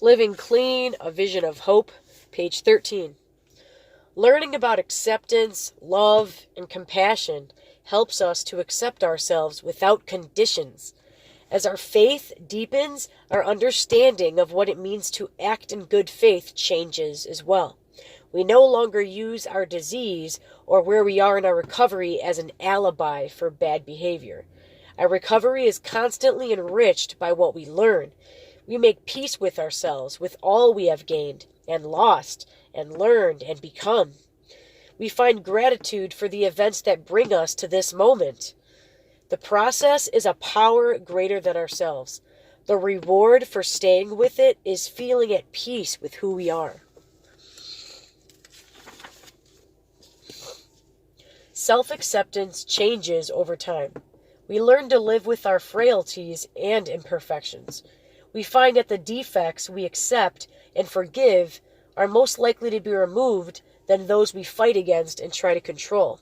Living Clean, A Vision of Hope, page 13. Learning about acceptance, love, and compassion helps us to accept ourselves without conditions. As our faith deepens, our understanding of what it means to act in good faith changes as well. We no longer use our disease or where we are in our recovery as an alibi for bad behavior. Our recovery is constantly enriched by what we learn. We make peace with ourselves, with all we have gained and lost and learned and become. We find gratitude for the events that bring us to this moment. The process is a power greater than ourselves. The reward for staying with it is feeling at peace with who we are. Self-acceptance changes over time. We learn to live with our frailties and imperfections. We find that the defects we accept and forgive are most likely to be removed than those we fight against and try to control.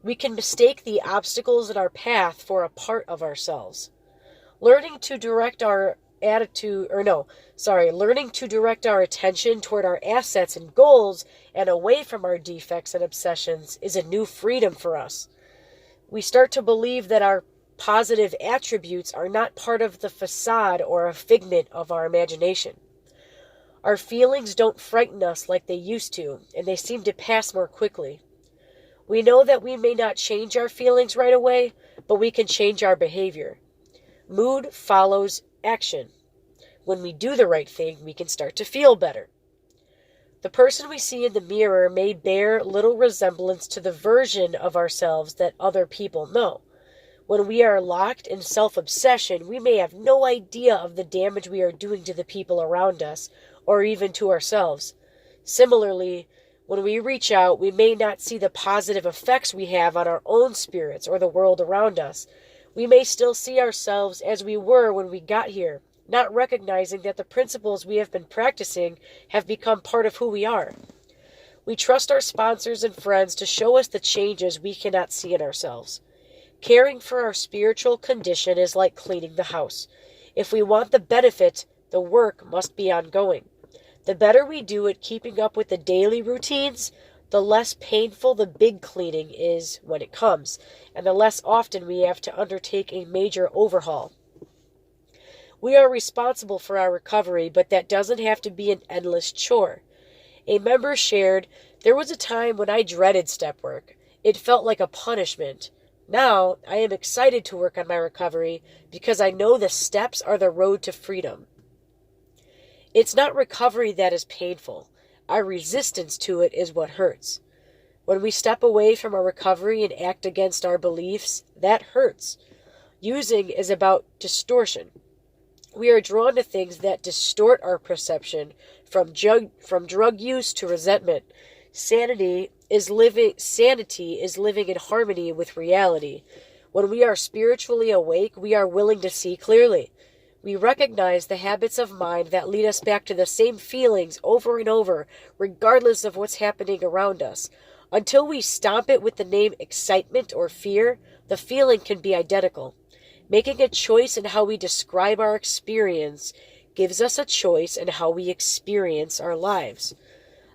We can mistake the obstacles in our path for a part of ourselves. Learning to direct our attention toward our assets and goals and away from our defects and obsessions is a new freedom for us. We start to believe that our positive attributes are not part of the facade or a figment of our imagination. Our feelings don't frighten us like they used to, and they seem to pass more quickly. We know that we may not change our feelings right away, but we can change our behavior. Mood follows action. When we do the right thing, we can start to feel better. The person we see in the mirror may bear little resemblance to the version of ourselves that other people know. When we are locked in self-obsession, we may have no idea of the damage we are doing to the people around us, or even to ourselves. Similarly, when we reach out, we may not see the positive effects we have on our own spirits or the world around us. We may still see ourselves as we were when we got here, not recognizing that the principles we have been practicing have become part of who we are. We trust our sponsors and friends to show us the changes we cannot see in ourselves. Caring for our spiritual condition is like cleaning the house. If we want the benefit, the work must be ongoing. The better we do at keeping up with the daily routines, the less painful the big cleaning is when it comes, and the less often we have to undertake a major overhaul. We are responsible for our recovery, but that doesn't have to be an endless chore. A member shared, "There was a time when I dreaded step work. It felt like a punishment. Now, I am excited to work on my recovery because I know the steps are the road to freedom." It's not recovery that is painful. Our resistance to it is what hurts. When we step away from our recovery and act against our beliefs, that hurts. Using is about distortion. We are drawn to things that distort our perception, from drug use to resentment. Sanity is living in harmony with reality. When we are spiritually awake, we are willing to see clearly. We recognize the habits of mind that lead us back to the same feelings over and over, regardless of what's happening around us. Until we stomp it with the name excitement or fear, the feeling can be identical. Making a choice in how we describe our experience gives us a choice in how we experience our lives.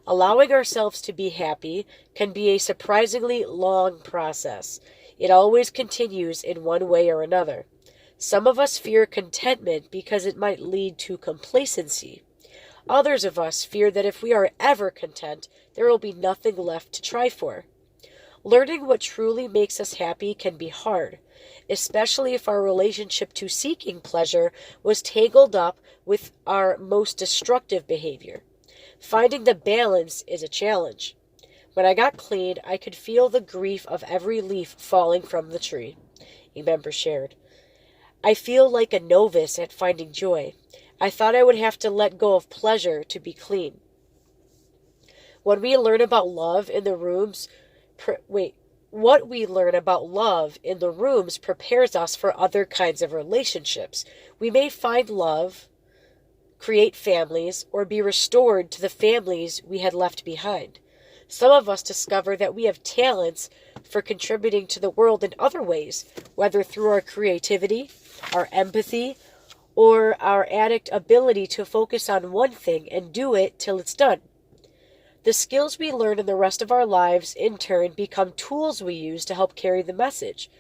Allowing ourselves to be happy can be a surprisingly long process. It always continues in one way or another. Some of us fear contentment because it might lead to complacency. Others of us fear that if we are ever content, there will be nothing left to try for. Learning what truly makes us happy can be hard, especially if our relationship to seeking pleasure was tangled up with our most destructive behavior. Finding the balance is a challenge. When I got clean, I could feel the grief of every leaf falling from the tree, a member shared. I feel like a novice at finding joy. I thought I would have to let go of pleasure to be clean. When we learn about love in the rooms, what we learn about love in the rooms prepares us for other kinds of relationships. We may find love, create families, or be restored to the families we had left behind. Some of us discover that we have talents for contributing to the world in other ways, whether through our creativity, our empathy, or our addict ability to focus on one thing and do it till it's done. The skills we learn in the rest of our lives, in turn, become tools we use to help carry the message.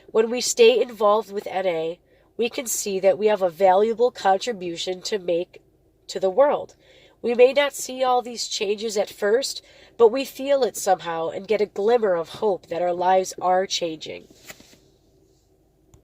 When we stay involved with NA, we can see that we have a valuable contribution to make to the world. We may not see all these changes at first, but we feel it somehow and get a glimmer of hope that our lives are changing.